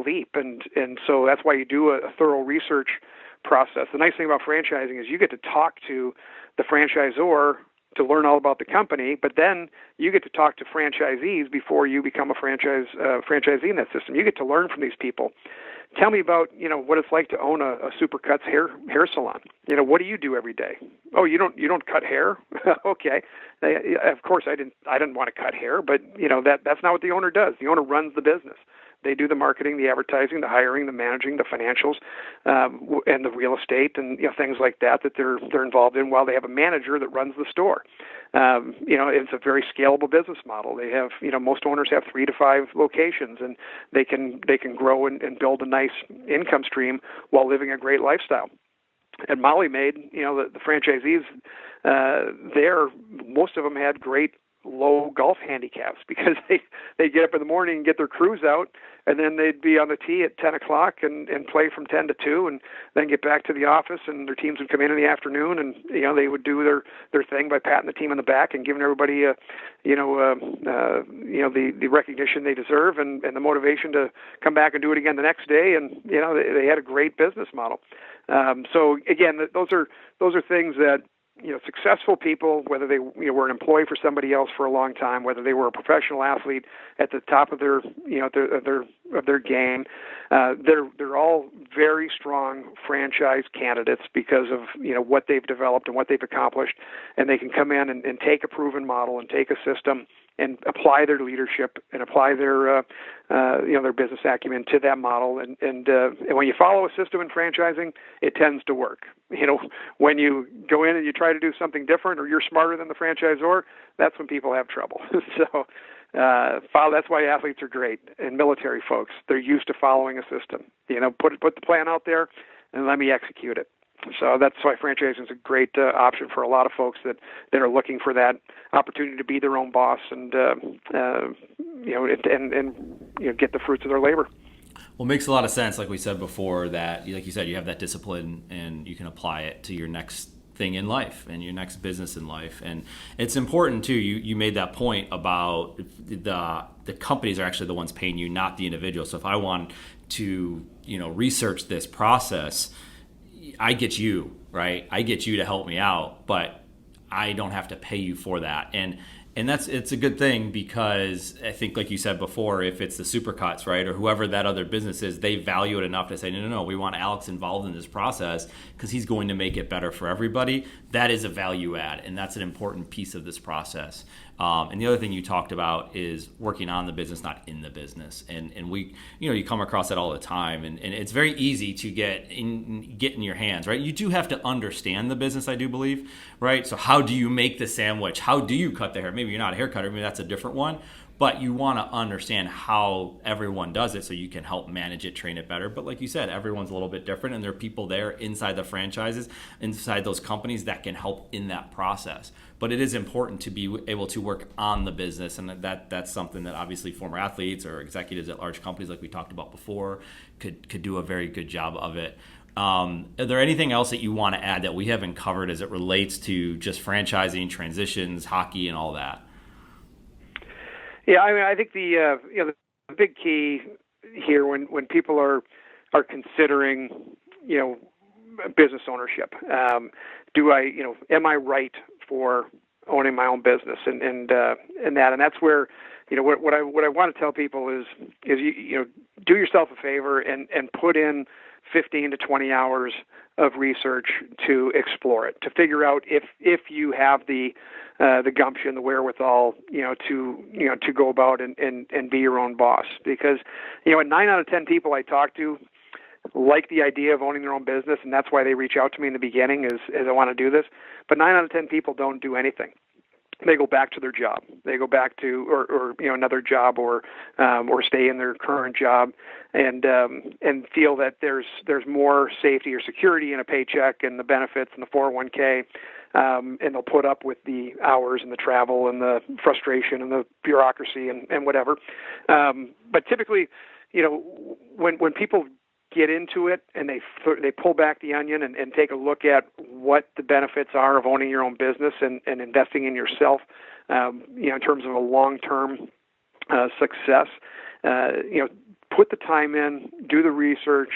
leap, and so that's why you do a thorough research process. The nice thing about franchising is you get to talk to the franchisor to learn all about the company, but then you get to talk to franchisees before you become a franchisee in that system. You get to learn from these people. Tell me about what it's like to own a Supercuts hair salon. What do you do every day? Oh, you don't cut hair? Okay. Of course I didn't want to cut hair, but that's not what the owner does. The owner runs the business. They do the marketing, the advertising, the hiring, the managing, the financials, and the real estate, and things like that they're involved in. While they have a manager that runs the store. It's a very scalable business model. They have, most owners have 3 to 5 locations, and they can grow and build a nice income stream while living a great lifestyle. And Molly made, the franchisees there, most of them had great low golf handicaps because they get up in the morning and get their crews out, and then they'd be on the tee at 10 o'clock and play from 10 to 2, and then get back to the office, and their teams would come in the afternoon, and they would do their thing by patting the team on the back and giving everybody the recognition they deserve and the motivation to come back and do it again the next day. And they had a great business model. So again, those are things that successful people, whether they were an employee for somebody else for a long time, whether they were a professional athlete at the top of their their game, they're all very strong franchise candidates because of what they've developed and what they've accomplished, and they can come in and take a proven model and take a system and apply their leadership and apply their their business acumen to that model. And when you follow a system in franchising, it tends to work. When you go in and you try to do something different, or you're smarter than the franchisor, that's when people have trouble. So that's why athletes are great, and military folks. They're used to following a system. Put the plan out there and let me execute it. So that's why franchising is a great option for a lot of folks that are looking for that opportunity to be their own boss and get the fruits of their labor. Well, it makes a lot of sense, like we said before, that, like you said, you have that discipline and you can apply it to your next thing in life and your next business in life. And it's important too, you made that point about the companies are actually the ones paying you, not the individual. So if I want to research this process, I get you, right? I get you to help me out, but I don't have to pay you for that. And it's a good thing, because I think, like you said before, if it's the Supercuts, right, or whoever that other business is, they value it enough to say, no, we want Alex involved in this process because he's going to make it better for everybody. That is a value add, and that's an important piece of this process. And the other thing you talked about is working on the business, not in the business. And we, you come across that all the time, and it's very easy to get in your hands, right? You do have to understand the business, I do believe, right? So how do you make the sandwich? How do you cut the hair? Maybe you're not a hair cutter, maybe that's a different one. But you want to understand how everyone does it so you can help manage it, train it better. But like you said, everyone's a little bit different, and there are people there inside the franchises, inside those companies, that can help in that process. But it is important to be able to work on the business, and that's something that obviously former athletes or executives at large companies, like we talked about before, could do a very good job of it. Are there anything else that you want to add that we haven't covered as it relates to just franchising, transitions, hockey, and all that? Yeah, I think the big key here when people are considering business ownership, am I right for owning my own business and that's where what I want to tell people is do yourself a favor and put in 15 to 20 hours of research to explore it, to figure out if you have the gumption, the wherewithal, to go about and be your own boss. Because 9 out of 10 people I talk to like the idea of owning their own business, and that's why they reach out to me in the beginning is I want to do this. But 9 out of 10 people don't do anything. They go back to their job. They go back to or another job or stay in their current job and feel that there's more safety or security in a paycheck and the benefits and the 401k, and they'll put up with the hours and the travel and the frustration and the bureaucracy and whatever. But typically, when people get into it and they pull back the onion and take a look at what the benefits are of owning your own business and investing in yourself, in terms of a long-term success, put the time in, do the research,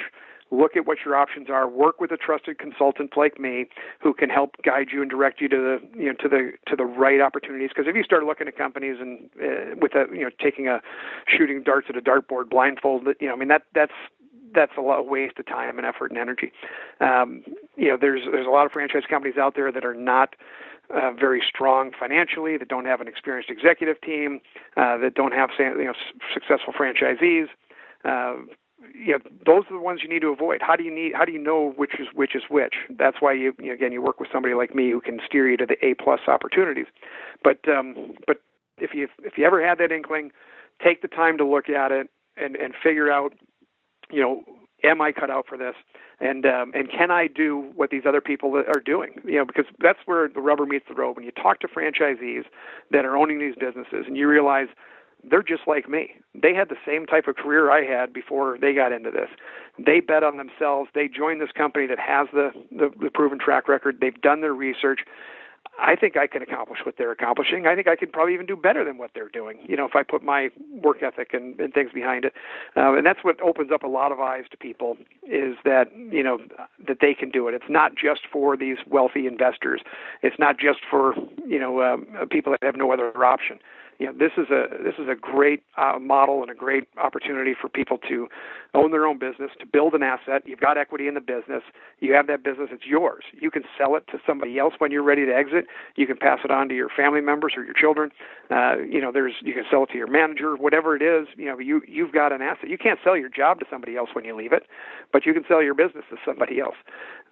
look at what your options are, work with a trusted consultant like me who can help guide you and direct you to the right opportunities. Because if you start looking at companies and taking shooting darts at a dartboard blindfolded, that's a lot of waste of time and effort and energy. There's a lot of franchise companies out there that are not very strong financially, that don't have an experienced executive team, that don't have successful franchisees. those are the ones you need to avoid. How do you know which is which? That's why you work with somebody like me who can steer you to the A+ opportunities. But if you ever had that inkling, take the time to look at it and figure out, am I cut out for this? And can I do what these other people are doing? Because that's where the rubber meets the road. When you talk to franchisees that are owning these businesses and you realize they're just like me. They had the same type of career I had before they got into this. They bet on themselves. They joined this company that has the proven track record. They've done their research. I think I can accomplish what they're accomplishing. I think I could probably even do better than what they're doing, if I put my work ethic and things behind it. And that's what opens up a lot of eyes to people, is that, that they can do it. It's not just for these wealthy investors. It's not just for, people that have no other option. This is a great model and a great opportunity for people to own their own business, to build an asset. You've got equity in the business. You have that business. It's yours. You can sell it to somebody else when you're ready to exit. You can pass it on to your family members or your children. You can sell it to your manager, whatever it is. You've got an asset. You can't sell your job to somebody else when you leave it, but you can sell your business to somebody else.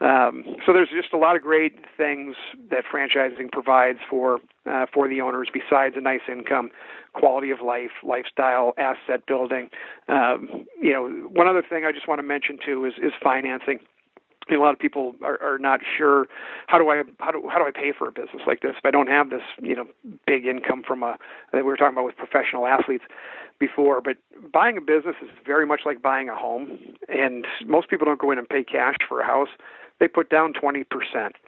So there's just a lot of great things that franchising provides for the owners, besides a nice income, quality of life, lifestyle, asset building. One other thing I just want to mention too is financing. A lot of people are not sure, how do I pay for a business like this if I don't have this big income from that we were talking about with professional athletes before. But buying a business is very much like buying a home, and most people don't go in and pay cash for a house. They put down 20%,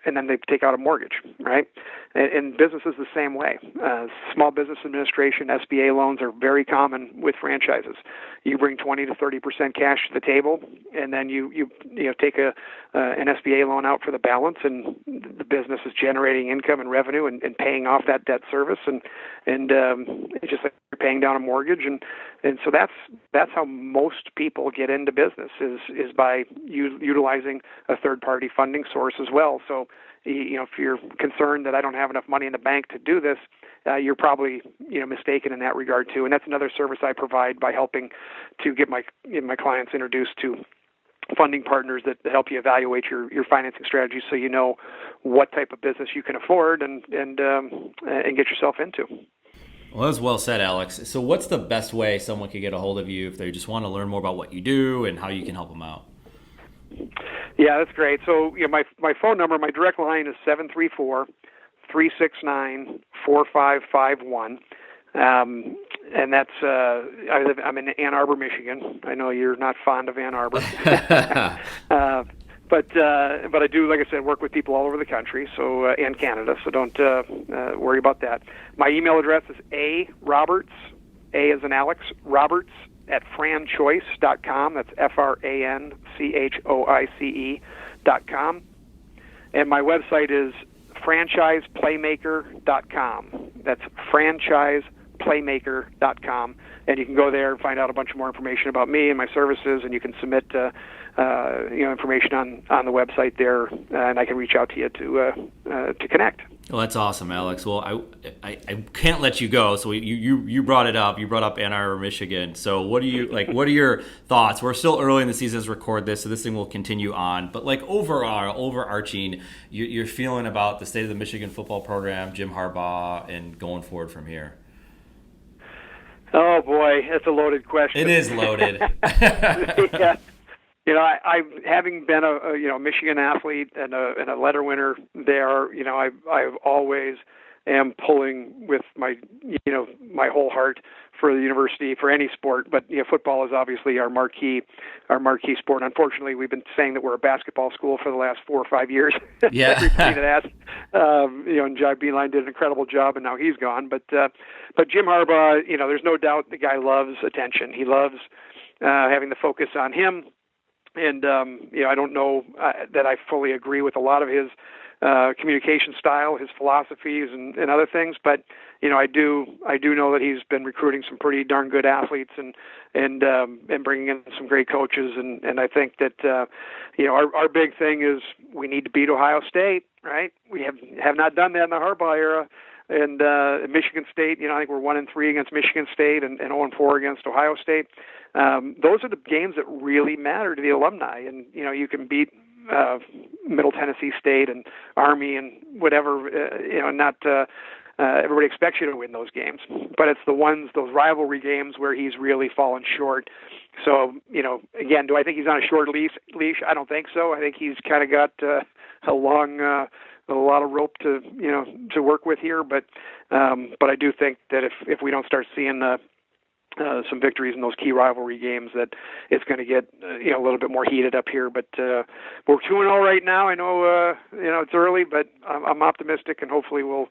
and then they take out a mortgage, right? And business is the same way. Small business administration, SBA loans are very common with franchises. You bring 20 to 30% cash to the table, and then you take an SBA loan out for the balance, and the business is generating income and revenue and paying off that debt service, and it's just like you're paying down a mortgage, and so that's how most people get into business is by utilizing a third-party funding source as well. So, if you're concerned that I don't have enough money in the bank to do this, you're probably mistaken in that regard too. And that's another service I provide by helping to get my clients introduced to funding partners that help you evaluate your financing strategy, so you know what type of business you can afford and get yourself into. Well, that's well said, Alex. So what's the best way someone can get a hold of you if they just want to learn more about what you do and how you can help them out? Yeah, that's great. So my phone number, my direct line is 734-369-4551. And that's I'm in Ann Arbor, Michigan. I know you're not fond of Ann Arbor. But I do, like I said, work with people all over the country, and Canada, so don't worry about that. My email address is aroberts, A as in Alex, Roberts at FranChoice.com. That's FranChoice.com. And my website is FranchisePlaymaker.com. That's FranchisePlaymaker.com. And you can go there and find out a bunch more information about me and my services, and you can submit information on the website there, and I can reach out to you to connect. Well, that's awesome, Alex. Well, I can't let you go. So you brought it up. You brought up Ann Arbor, Michigan. So what are your thoughts? We're still early in the season to record this, so this thing will continue on. But overarching, you're feeling about the state of the Michigan football program, Jim Harbaugh, and going forward from here. Oh boy, that's a loaded question. It is loaded. Yeah. I having been a Michigan athlete and a letter winner there, I've always am pulling with my whole heart for the university, for any sport, but football is obviously our marquee sport. Unfortunately, we've been saying that we're a basketball school for the last 4 or 5 years. Yeah. Everybody that asked, and Jai Beeline did an incredible job, and now he's gone. But Jim Harbaugh, there's no doubt the guy loves attention. He loves having the focus on him. And, I don't know that I fully agree with a lot of his communication style, his philosophies, and other things. But, I do know that he's been recruiting some pretty darn good athletes and bringing in some great coaches. And I think that, our big thing is we need to beat Ohio State, right? We have not done that in the Harbaugh era. And Michigan State, I think we're 1-3 against Michigan State and 0-4 against Ohio State. Those are the games that really matter to the alumni. And, you can beat Middle Tennessee State and Army and whatever, not everybody expects you to win those games. But it's those rivalry games where he's really fallen short. So, again, do I think he's on a short leash? I don't think so. I think he's kind of got a lot of rope to work with here. But I do think that if we don't start seeing some victories in those key rivalry games, that it's going to get a little bit more heated up here. But we're 2-0 right now. I know it's early, but I'm optimistic, and hopefully we'll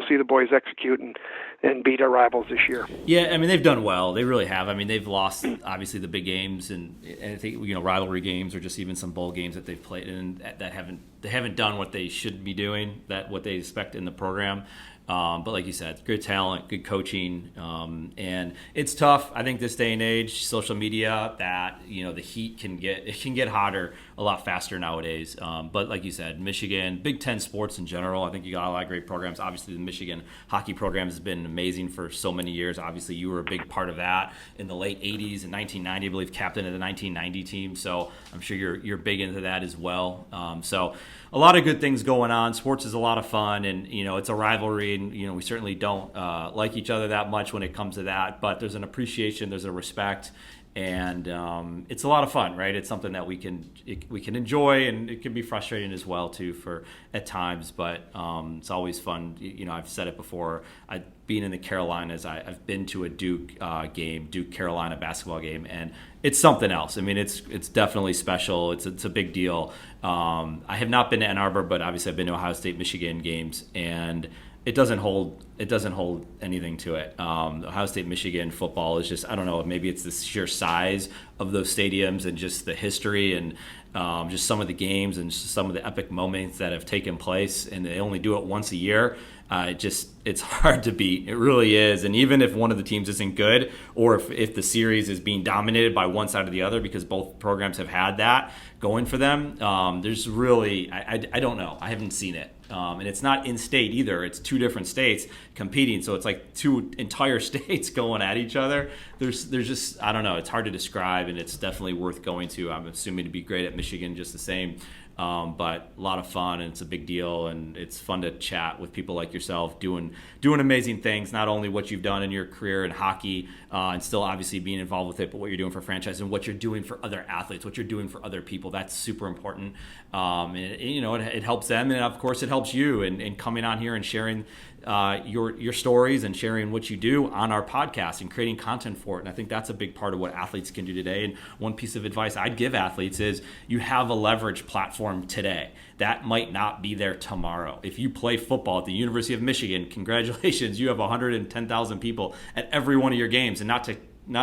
see the boys execute and beat our rivals this year. Yeah, I mean, they've done well. They really have. I mean, they've lost obviously the big games, and I think rivalry games or just even some bowl games that they've played in that haven't done what they should be doing, what they expect in the program. But like you said, good talent, good coaching, and it's tough. I think this day and age, social media, that the heat can get hotter a lot faster nowadays. But like you said, Michigan, Big Ten sports in general, I think you got a lot of great programs. Obviously, the Michigan hockey program has been amazing for so many years. Obviously, you were a big part of that in the late '80s and 1990, I believe, captain of the 1990 team. So I'm sure you're big into that as well. So a lot of good things going on. Sports is a lot of fun, and it's a rivalry, and we certainly don't like each other that much when it comes to that. But there's an appreciation, there's a respect, and it's a lot of fun, right? It's something that we can enjoy, and it can be frustrating as well too at times. But it's always fun. I've said it before. Being in the Carolinas, I've been to a Duke game, Duke Carolina basketball game, and it's something else. I mean, it's definitely special. It's a big deal. I have not been to Ann Arbor, but obviously I've been to Ohio State, Michigan games, and it doesn't hold anything to it. Ohio State, Michigan football is just, I don't know, maybe it's the sheer size of those stadiums and just the history and just some of the games and just some of the epic moments that have taken place, and they only do it once a year. It's hard to beat. It really is. And even if one of the teams isn't good, or if the series is being dominated by one side or the other, because both programs have had that going for them, there's really, I don't know. I haven't seen it. And it's not in state either. It's two different states competing. So it's like two entire states going at each other. There's just, I don't know. It's hard to describe, and it's definitely worth going to. I'm assuming to be great at Michigan just the same. But a lot of fun, and it's a big deal, and it's fun to chat with people like yourself doing amazing things, not only what you've done in your career in hockey and still obviously being involved with it, but what you're doing for franchise and what you're doing for other athletes, what you're doing for other people. That's super important. And it helps them, and of course it helps you in coming on here and sharing your stories and sharing what you do on our podcast and creating content for it. And I think that's a big part of what athletes can do today. And one piece of advice I'd give athletes is you have a leverage platform today. That might not be there tomorrow. If you play football at the University of Michigan, congratulations, you have 110,000 people at every one of your games, and not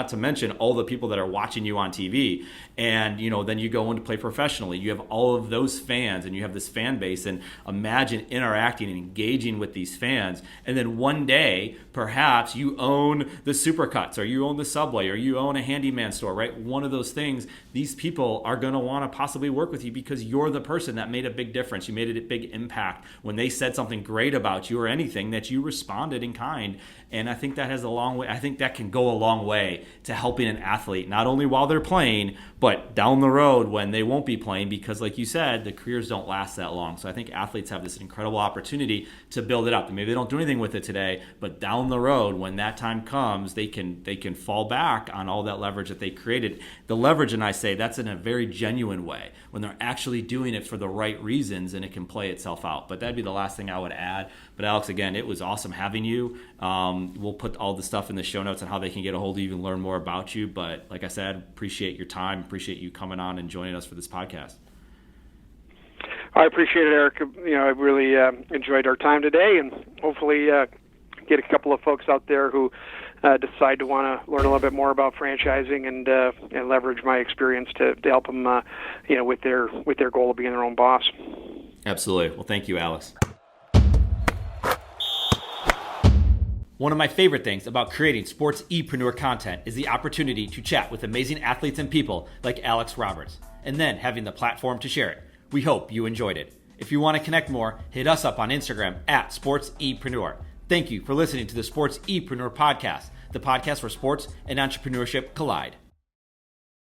to mention all the people that are watching you on TV. And then you go in to play professionally, you have all of those fans, and you have this fan base, and imagine interacting and engaging with these fans. And then one day perhaps you own the Supercuts, or you own the Subway, or you own a handyman store, right? One of those things, these people are going to want to possibly work with you because you're the person that made a big difference. You made a big impact when they said something great about you or anything, that you responded in kind. And I think that has a long way. I think that can go a long way to helping an athlete, not only while they're playing, but down the road when they won't be playing, because like you said, the careers don't last that long. So I think athletes have this incredible opportunity to build it up. Maybe they don't do anything with it today, but down the road, when that time comes, they can fall back on all that leverage that they created. The leverage, and I say that's in a very genuine way, when they're actually doing it for the right reasons, and it can play itself out. But that'd be the last thing I would add. But Alex, again, it was awesome having you. We'll put all the stuff in the show notes on how they can get a hold of you and learn more about you. But like I said, appreciate your time, appreciate you coming on and joining us for this podcast. I appreciate it, Eric. I really enjoyed our time today, and hopefully get a couple of folks out there who decide to want to learn a little bit more about franchising and leverage my experience to help them, with their goal of being their own boss. Absolutely. Well, thank you, Alex. One of my favorite things about creating SportsEpreneur content is the opportunity to chat with amazing athletes and people like Alex Roberts, and then having the platform to share it. We hope you enjoyed it. If you want to connect more, hit us up on Instagram @SportsEpreneur. Thank you for listening to the SportsEpreneur Podcast, the podcast where sports and entrepreneurship collide.